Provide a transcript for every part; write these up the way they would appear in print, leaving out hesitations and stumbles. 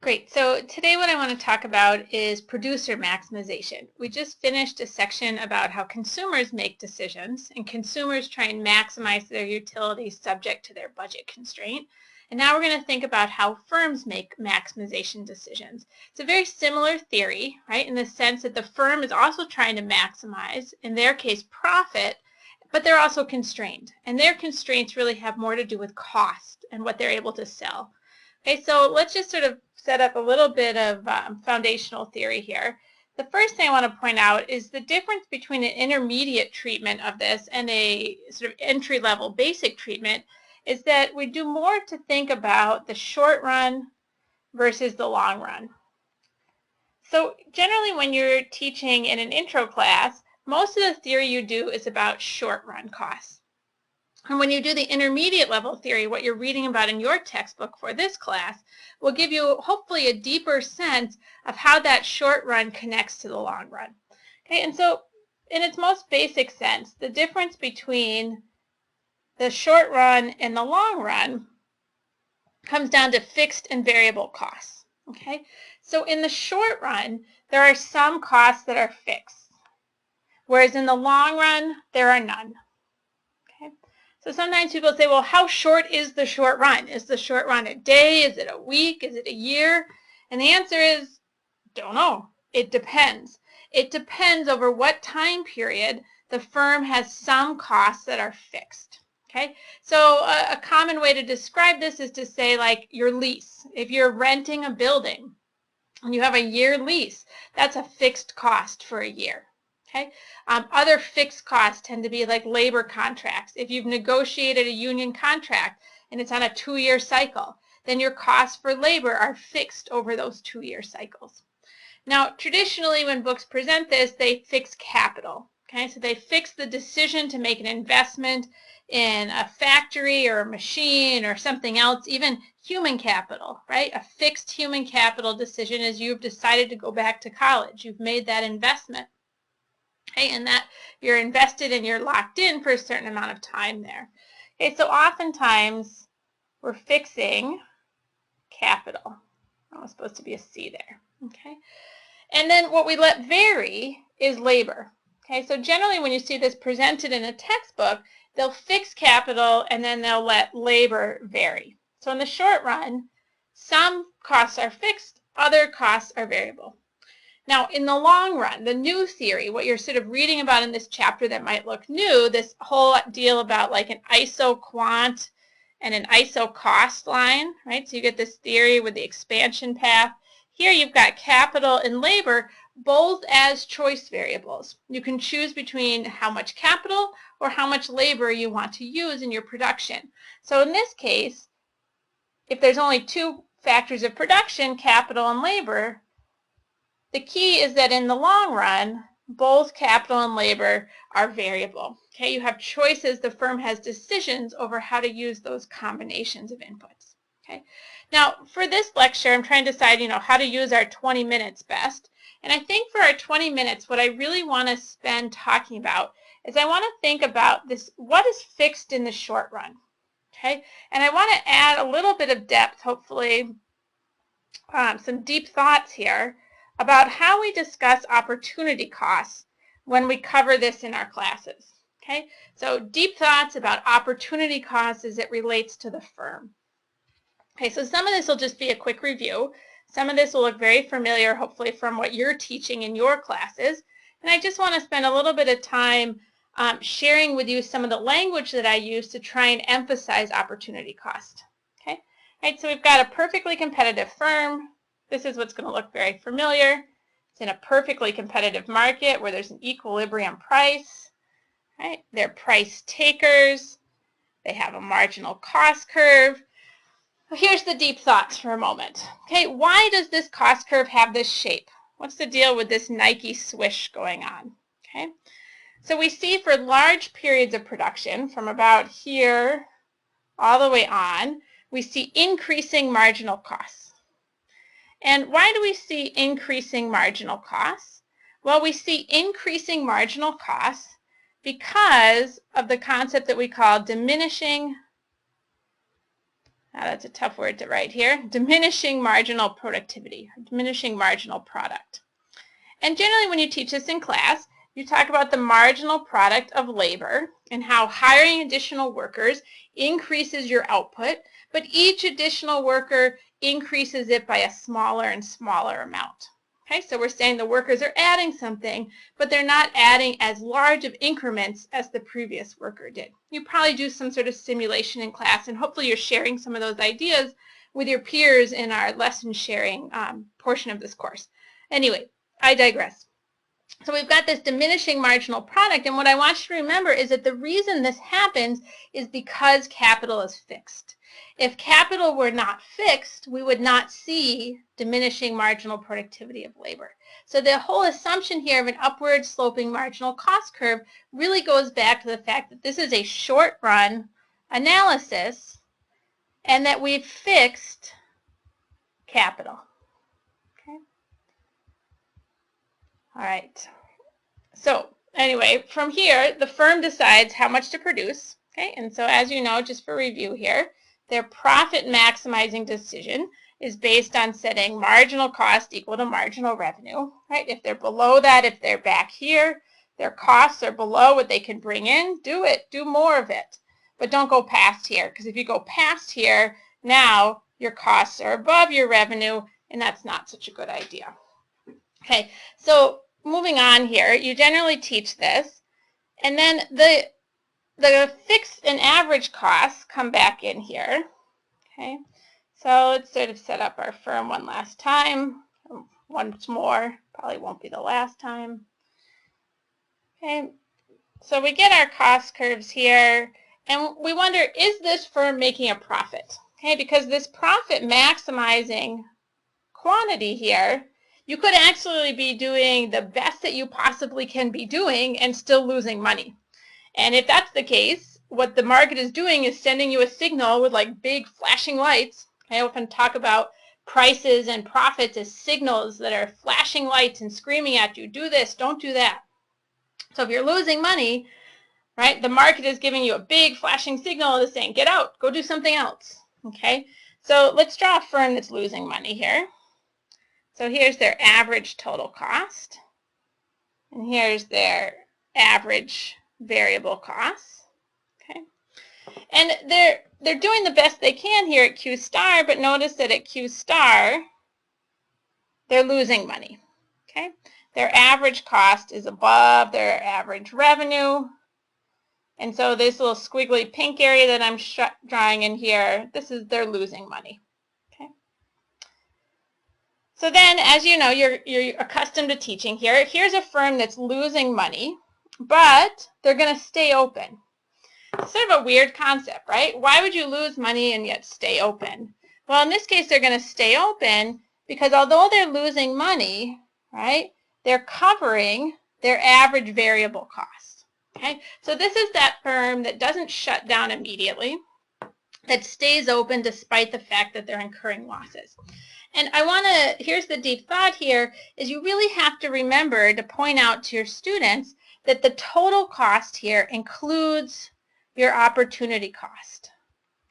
Great. So today what I want to talk about is producer maximization. We just finished a section about how consumers make decisions and consumers try and maximize their utilities subject to their budget constraint. And now we're going to think about how firms make maximization decisions. It's a very similar theory, right, in the sense that the firm is also trying to maximize, in their case, profit, but they're also constrained. And their constraints really have more to do with cost and what they're able to sell. Okay, so let's just sort of set up a little bit of foundational theory here. The first thing I want to point out is the difference between an intermediate treatment of this and a sort of entry-level basic treatment is that we do more to think about the short run versus the long run. So generally when you're teaching in an intro class, most of the theory you do is about short run costs. And when you do the intermediate level theory, what you're reading about in your textbook for this class will give you hopefully a deeper sense of how that short run connects to the long run. Okay, and so in its most basic sense, the difference between the short run and the long run comes down to fixed and variable costs. Okay, so in the short run, there are some costs that are fixed, whereas in the long run, there are none. So sometimes people say, well, how short is the short run? Is the short run a day? Is it a week? Is it a year? And the answer is, don't know. It depends. It depends over what time period the firm has some costs that are fixed. Okay, so a common way to describe this is to say like your lease. If you're renting a building and you have a year lease, that's a fixed cost for a year. Okay. Other fixed costs tend to be like labor contracts. If you've negotiated a union contract and it's on a 2-year cycle, then your costs for labor are fixed over those 2-year cycles. Now, traditionally, when books present this, they fix capital. Okay, so they fix the decision to make an investment in a factory or a machine or something else, even human capital, right? A fixed human capital decision is you've decided to go back to college. You've made that investment. Okay, and that you're invested and you're locked in for a certain amount of time there. Okay, so oftentimes we're fixing capital. That was supposed to be a C there. Okay, and then what we let vary is labor. Okay, so generally when you see this presented in a textbook, they'll fix capital and then they'll let labor vary. So in the short run, some costs are fixed, other costs are variable. Now, in the long run, the new theory, what you're sort of reading about in this chapter that might look new, this whole deal about like an iso-quant and an iso-cost line, right? So you get this theory with the expansion path. Here you've got capital and labor both as choice variables. You can choose between how much capital or how much labor you want to use in your production. So in this case, if there's only two factors of production, capital and labor, the key is that in the long run, both capital and labor are variable. Okay, you have choices. The firm has decisions over how to use those combinations of inputs. Okay, now for this lecture, I'm trying to decide, how to use our 20 minutes best. And I think for our 20 minutes, what I really want to spend talking about is I want to think about this: what is fixed in the short run? Okay, and I want to add a little bit of depth, hopefully, some deep thoughts here about how we discuss opportunity costs when we cover this in our classes. Okay, so deep thoughts about opportunity costs as it relates to the firm. Okay, so some of this will just be a quick review. Some of this will look very familiar, hopefully, from what you're teaching in your classes. And I just want to spend a little bit of time sharing with you some of the language that I use to try and emphasize opportunity cost. Okay, all right, so we've got a perfectly competitive firm. This is what's going to look very familiar. It's in a perfectly competitive market where there's an equilibrium price. Right? They're price takers. They have a marginal cost curve. Well, here's the deep thoughts for a moment. Okay, why does this cost curve have this shape? What's the deal with this Nike swish going on? Okay, so we see for large periods of production, from about here all the way on, we see increasing marginal costs. And why do we see increasing marginal costs? Well, we see increasing marginal costs because of the concept that we call diminishing That's a tough word to write here. Diminishing marginal productivity, diminishing marginal product. And generally when you teach this in class, you talk about the marginal product of labor and how hiring additional workers increases your output, but each additional worker increases it by a smaller and smaller amount. Okay, so we're saying the workers are adding something, but they're not adding as large of increments as the previous worker did. You probably do some sort of simulation in class, and hopefully you're sharing some of those ideas with your peers in our lesson sharing portion of this course. Anyway, I digress. So we've got this diminishing marginal product, and what I want you to remember is that the reason this happens is because capital is fixed. If capital were not fixed, we would not see diminishing marginal productivity of labor. So the whole assumption here of an upward sloping marginal cost curve really goes back to the fact that this is a short run analysis and that we've fixed capital. All right, so anyway, from here, the firm decides how much to produce, okay? And so as you know, just for review here, their profit maximizing decision is based on setting marginal cost equal to marginal revenue, right? If they're below that, if they're back here, their costs are below what they can bring in, do it, do more of it. But don't go past here, because if you go past here, now your costs are above your revenue, and that's not such a good idea. Okay, so moving on here, you generally teach this, and then the fixed and average costs come back in here. Okay, so let's sort of set up our firm one last time. Once more, probably won't be the last time. Okay, so we get our cost curves here, and we wonder, is this firm making a profit? Okay, because this profit maximizing quantity here, you could actually be doing the best that you possibly can be doing and still losing money. And if that's the case, what the market is doing is sending you a signal with like big flashing lights. I often talk about prices and profits as signals that are flashing lights and screaming at you, do this, don't do that. So if you're losing money, right, the market is giving you a big flashing signal that's saying, get out, go do something else. Okay, so let's draw a firm that's losing money here. So here's their average total cost, and here's their average variable costs. Okay, and they're doing the best they can here at Q star, but notice that at Q star, they're losing money. Okay, their average cost is above their average revenue, and so this little squiggly pink area that I'm drawing in here, this is they're losing money. So then, as you know, you're accustomed to teaching here. Here's a firm that's losing money, but they're going to stay open. It's sort of a weird concept, right? Why would you lose money and yet stay open? Well, in this case, they're going to stay open because although they're losing money, right, they're covering their average variable cost. Okay, so this is that firm that doesn't shut down immediately, that stays open despite the fact that they're incurring losses. And here's the deep thought here, is you really have to remember to point out to your students that the total cost here includes your opportunity cost.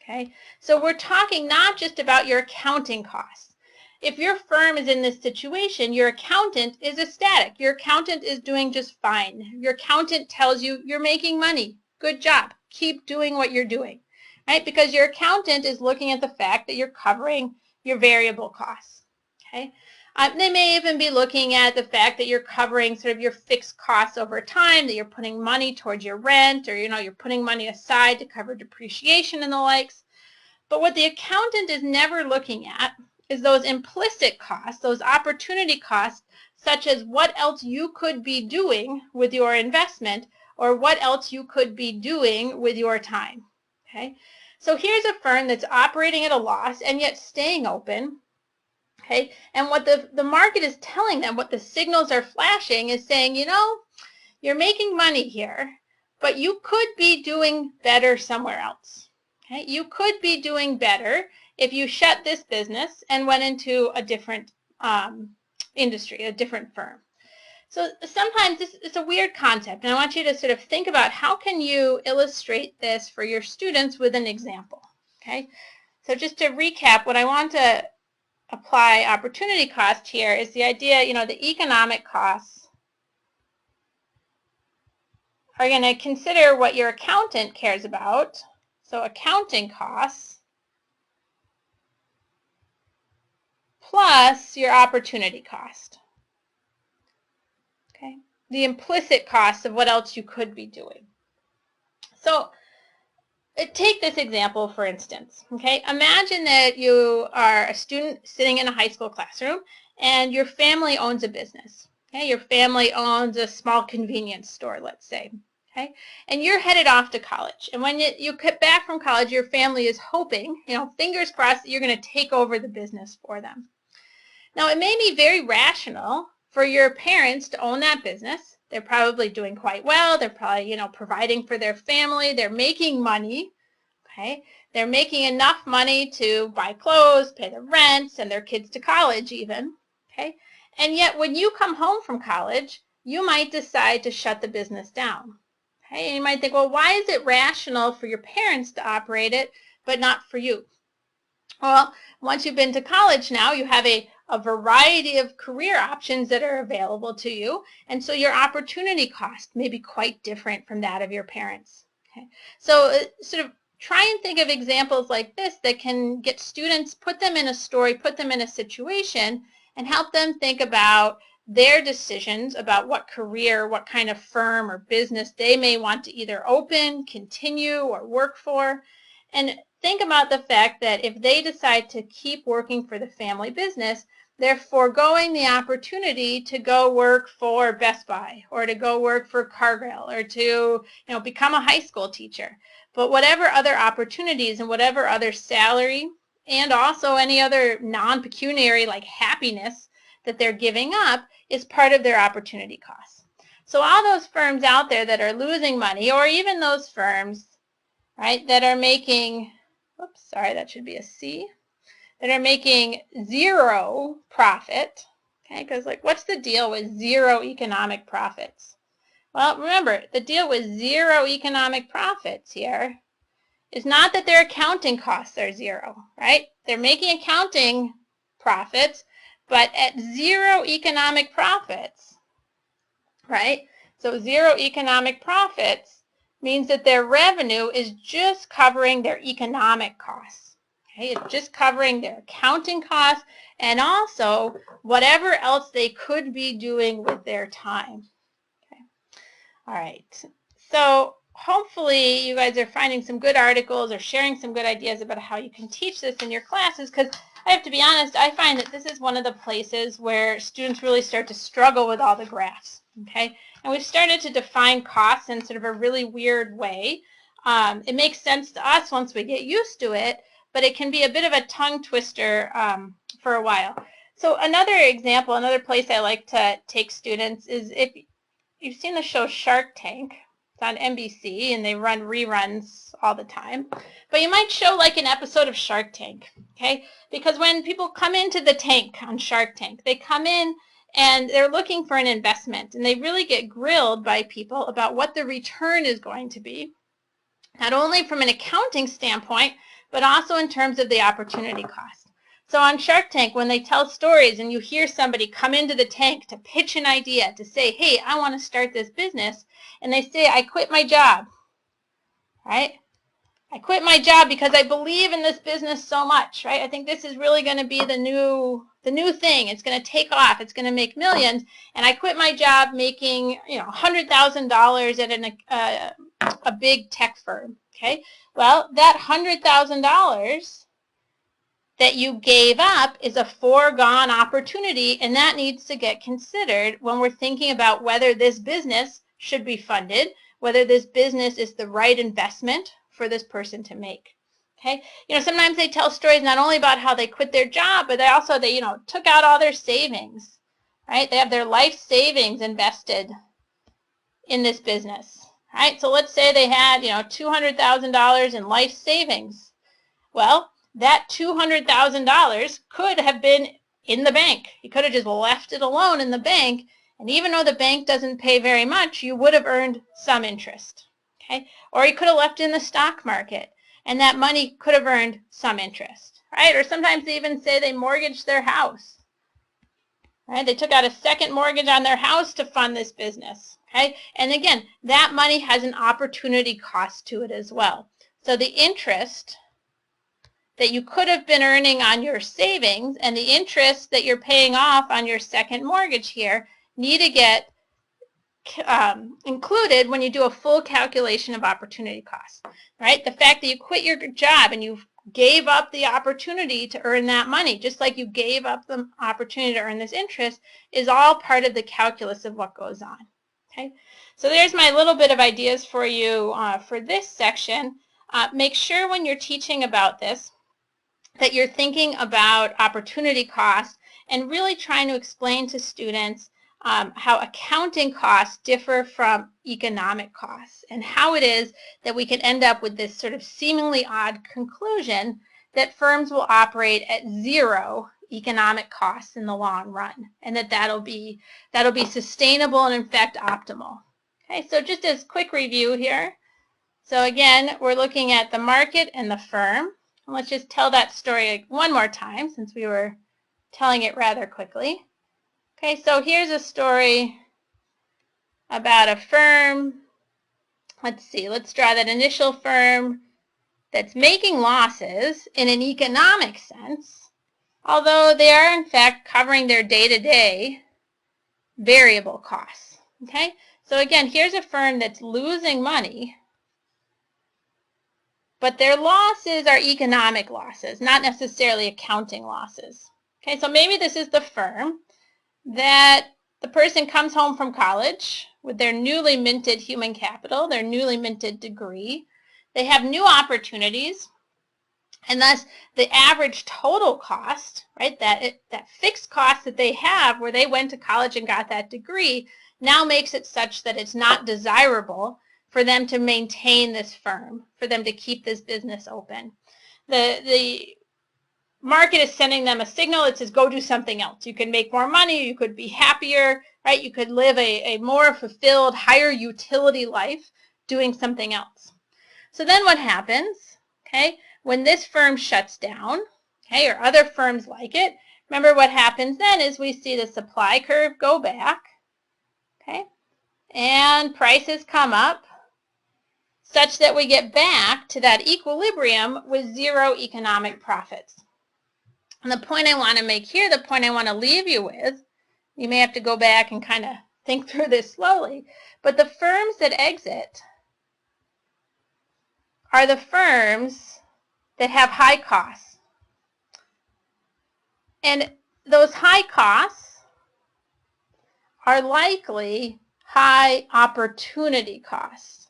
Okay, so we're talking not just about your accounting costs. If your firm is in this situation, your accountant is ecstatic. Your accountant is doing just fine. Your accountant tells you you're making money. Good job. Keep doing what you're doing, right? Because your accountant is looking at the fact that you're covering your variable costs. Okay, they may even be looking at the fact that you're covering sort of your fixed costs over time, that you're putting money towards your rent, or you're putting money aside to cover depreciation and the likes. But what the accountant is never looking at is those implicit costs, those opportunity costs, such as what else you could be doing with your investment, or what else you could be doing with your time. Okay. So here's a firm that's operating at a loss and yet staying open, okay? And what the market is telling them, what the signals are flashing is saying, you're making money here, but you could be doing better somewhere else, okay? You could be doing better if you shut this business and went into a different industry, a different firm. So sometimes it's a weird concept, and I want you to sort of think about how can you illustrate this for your students with an example, okay? So just to recap, what I want to apply opportunity cost here is the idea, the economic costs are going to consider what your accountant cares about. So accounting costs plus your opportunity cost. Okay, the implicit cost of what else you could be doing. So take this example, for instance. Okay, imagine that you are a student sitting in a high school classroom and your family owns a business. Okay, your family owns a small convenience store, let's say. Okay, and you're headed off to college. And when you get back from college, your family is hoping, fingers crossed, that you're going to take over the business for them. Now, it may be very rational for your parents to own that business. They're probably doing quite well. They're probably, providing for their family. They're making money. Okay, they're making enough money to buy clothes, pay the rent, send their kids to college even. Okay, and yet when you come home from college, you might decide to shut the business down. Okay, and you might think, well, why is it rational for your parents to operate it, but not for you? Well, once you've been to college now, you have a variety of career options that are available to you, and so your opportunity cost may be quite different from that of your parents. Okay, so sort of try and think of examples like this that can get students, put them in a story, put them in a situation, and help them think about their decisions about what career, what kind of firm or business they may want to either open, continue, or work for. And think about the fact that if they decide to keep working for the family business, they're foregoing the opportunity to go work for Best Buy or to go work for Cargill or to become a high school teacher. But whatever other opportunities and whatever other salary and also any other non-pecuniary like happiness that they're giving up is part of their opportunity costs. So all those firms out there that are losing money, or even those firms, right, that are making, oops, sorry, that should be a C, that are making zero profit, okay, because what's the deal with zero economic profits? Well, remember, the deal with zero economic profits here is not that their accounting costs are zero, right? They're making accounting profits, but at zero economic profits, right? So zero economic profits means that their revenue is just covering their economic costs. Okay, it's just covering their accounting costs and also whatever else they could be doing with their time. Okay. All right. So hopefully you guys are finding some good articles or sharing some good ideas about how you can teach this in your classes, because I have to be honest, I find that this is one of the places where students really start to struggle with all the graphs. Okay, and we've started to define costs in sort of a really weird way. It makes sense to us once we get used to it, but it can be a bit of a tongue twister for a while. So another example, another place I like to take students is if you've seen the show Shark Tank. It's on NBC, and they run reruns all the time. But you might show like an episode of Shark Tank, okay? Because when people come into the tank on Shark Tank, they come in and they're looking for an investment, and they really get grilled by people about what the return is going to be, not only from an accounting standpoint, but also in terms of the opportunity cost. So on Shark Tank, when they tell stories and you hear somebody come into the tank to pitch an idea, to say, hey, I want to start this business, and they say, I quit my job, right? I quit my job because I believe in this business so much, right? I think this is really going to be the new thing. It's going to take off. It's going to make millions. And I quit my job making, $100,000 at a big tech firm, okay? Well, that $100,000 that you gave up is a foregone opportunity, and that needs to get considered when we're thinking about whether this business should be funded, whether this business is the right investment for this person to make. Okay, sometimes they tell stories not only about how they quit their job, but they also took out all their savings, right? They have their life savings invested in this business, right? So let's say they had $200,000 in life savings. Well, that $200,000 could have been in the bank. You could have just left it alone in the bank, and even though the bank doesn't pay very much, you would have earned some interest. Okay? Or you could have left it in the stock market. and that money could have earned some interest, right? Or sometimes they even say they mortgaged their house, right? They took out a second mortgage on their house to fund this business, okay? And again, that money has an opportunity cost to it as well. So the interest that you could have been earning on your savings and the interest that you're paying off on your second mortgage here need to get included when you do a full calculation of opportunity costs, right? The fact that you quit your job and you gave up the opportunity to earn that money, just like you gave up the opportunity to earn this interest, is all part of the calculus of what goes on, okay? So there's my little bit of ideas for you for this section. Make sure when you're teaching about this that you're thinking about opportunity cost and really trying to explain to students how accounting costs differ from economic costs and how it is that we can end up with this sort of seemingly odd conclusion that firms will operate at zero economic costs in the long run, and that'll be sustainable and in fact optimal. Okay, so just as quick review here. So again, we're looking at the market and the firm. And let's just tell that story one more time since we were telling it rather quickly. Okay, so here's a story about a firm. Let's see, let's draw that initial firm that's making losses in an economic sense, although they are in fact covering their day-to-day variable costs. Okay, so again, here's a firm that's losing money, but their losses are economic losses, not necessarily accounting losses. Okay, so maybe this is the firm that the person comes home from college with their newly minted human capital, their newly minted degree. They have new opportunities, and thus the average total cost, right, that fixed cost that they have where they went to college and got that degree now makes it such that it's not desirable for them to maintain this firm, for them to keep this business open. The market is sending them a signal that says, go do something else. You can make more money, you could be happier, right? You could live a more fulfilled, higher utility life doing something else. So then what happens, okay, when this firm shuts down, okay, or other firms like it, remember what happens then is we see the supply curve go back, okay, and prices come up, such that we get back to that equilibrium with zero economic profits. And the point I want to make here, the point I want to leave you with, you may have to go back and kind of think through this slowly, but the firms that exit are the firms that have high costs. And those high costs are likely high opportunity costs.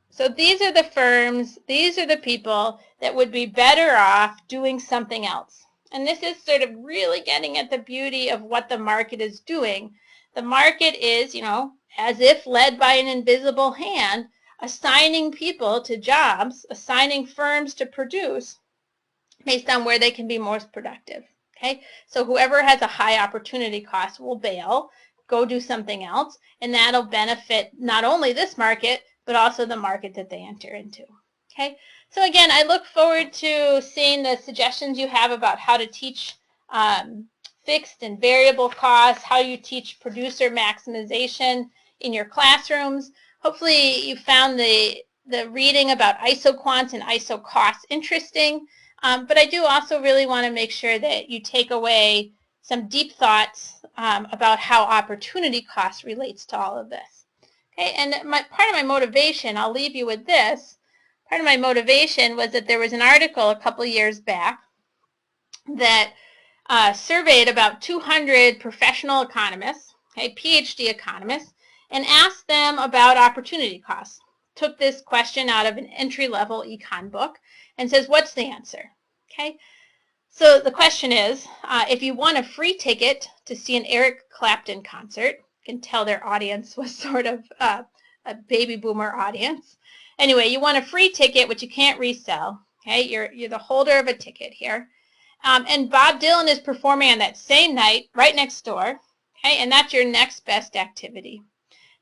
So these are the firms, these are the people that would be better off doing something else. And this is sort of really getting at the beauty of what the market is doing. The market is, you know, as if led by an invisible hand, assigning people to jobs, assigning firms to produce based on where they can be most productive. Okay, so whoever has a high opportunity cost will bail, go do something else, and that'll benefit not only this market, but also the market that they enter into. Okay, so again, I look forward to seeing the suggestions you have about how to teach fixed and variable costs, how you teach producer maximization in your classrooms. Hopefully you found the reading about ISOQuant and ISOCost interesting, but I do also really want to make sure that you take away some deep thoughts about how opportunity cost relates to all of this. Okay, and part of my motivation, I'll leave you with this, part of my motivation was that there was an article a couple years back that surveyed about 200 professional economists, okay, PhD economists, and asked them about opportunity costs. Took this question out of an entry-level econ book and says, what's the answer? Okay, so the question is, if you won a free ticket to see an Eric Clapton concert, you can tell their audience was sort of a baby boomer audience. Anyway, you won a free ticket, which you can't resell. Okay, you're the holder of a ticket here. And Bob Dylan is performing on that same night right next door. Okay, and that's your next best activity.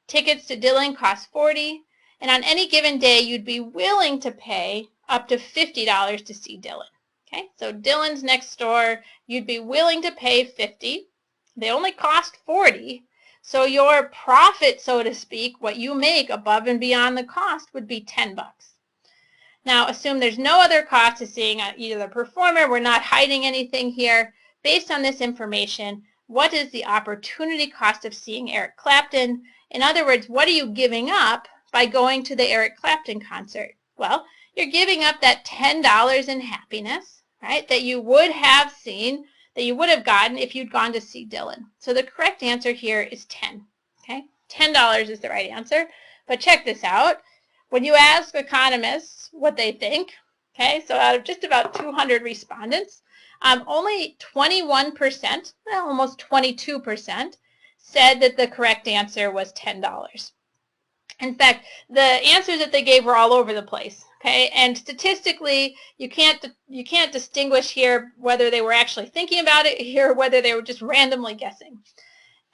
Tickets to Dylan cost $40, And on any given day, you'd be willing to pay up to $50 to see Dylan. Okay, so Dylan's next door, you'd be willing to pay $50. They only cost $40. So your profit, so to speak, what you make above and beyond the cost would be $10. Now, assume there's no other cost to seeing either the performer. We're not hiding anything here. Based on this information, what is the opportunity cost of seeing Eric Clapton? In other words, what are you giving up by going to the Eric Clapton concert? Well, you're giving up that $10 in happiness, right, that you would have seen, that you would have gotten if you'd gone to see Dylan. So the correct answer here is 10. Okay, $10 is the right answer. But check this out. When you ask economists what they think, okay, so out of just about 200 respondents, only 21%, well, almost 22%, said that the correct answer was $10. In fact, the answers that they gave were all over the place. Okay, and statistically, you can't distinguish here whether they were actually thinking about it here or whether they were just randomly guessing.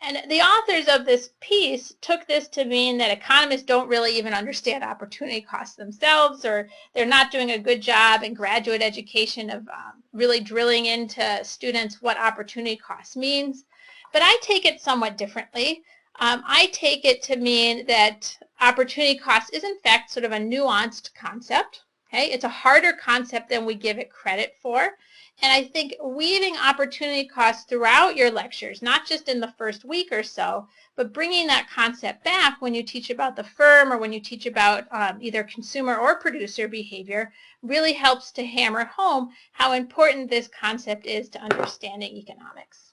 And the authors of this piece took this to mean that economists don't really even understand opportunity costs themselves, or they're not doing a good job in graduate education of really drilling into students what opportunity cost means. But I take it somewhat differently. I take it to mean that opportunity cost is in fact sort of a nuanced concept. Okay? It's a harder concept than we give it credit for. And I think weaving opportunity costs throughout your lectures, not just in the first week or so, but bringing that concept back when you teach about the firm or when you teach about either consumer or producer behavior, really helps to hammer home how important this concept is to understanding economics.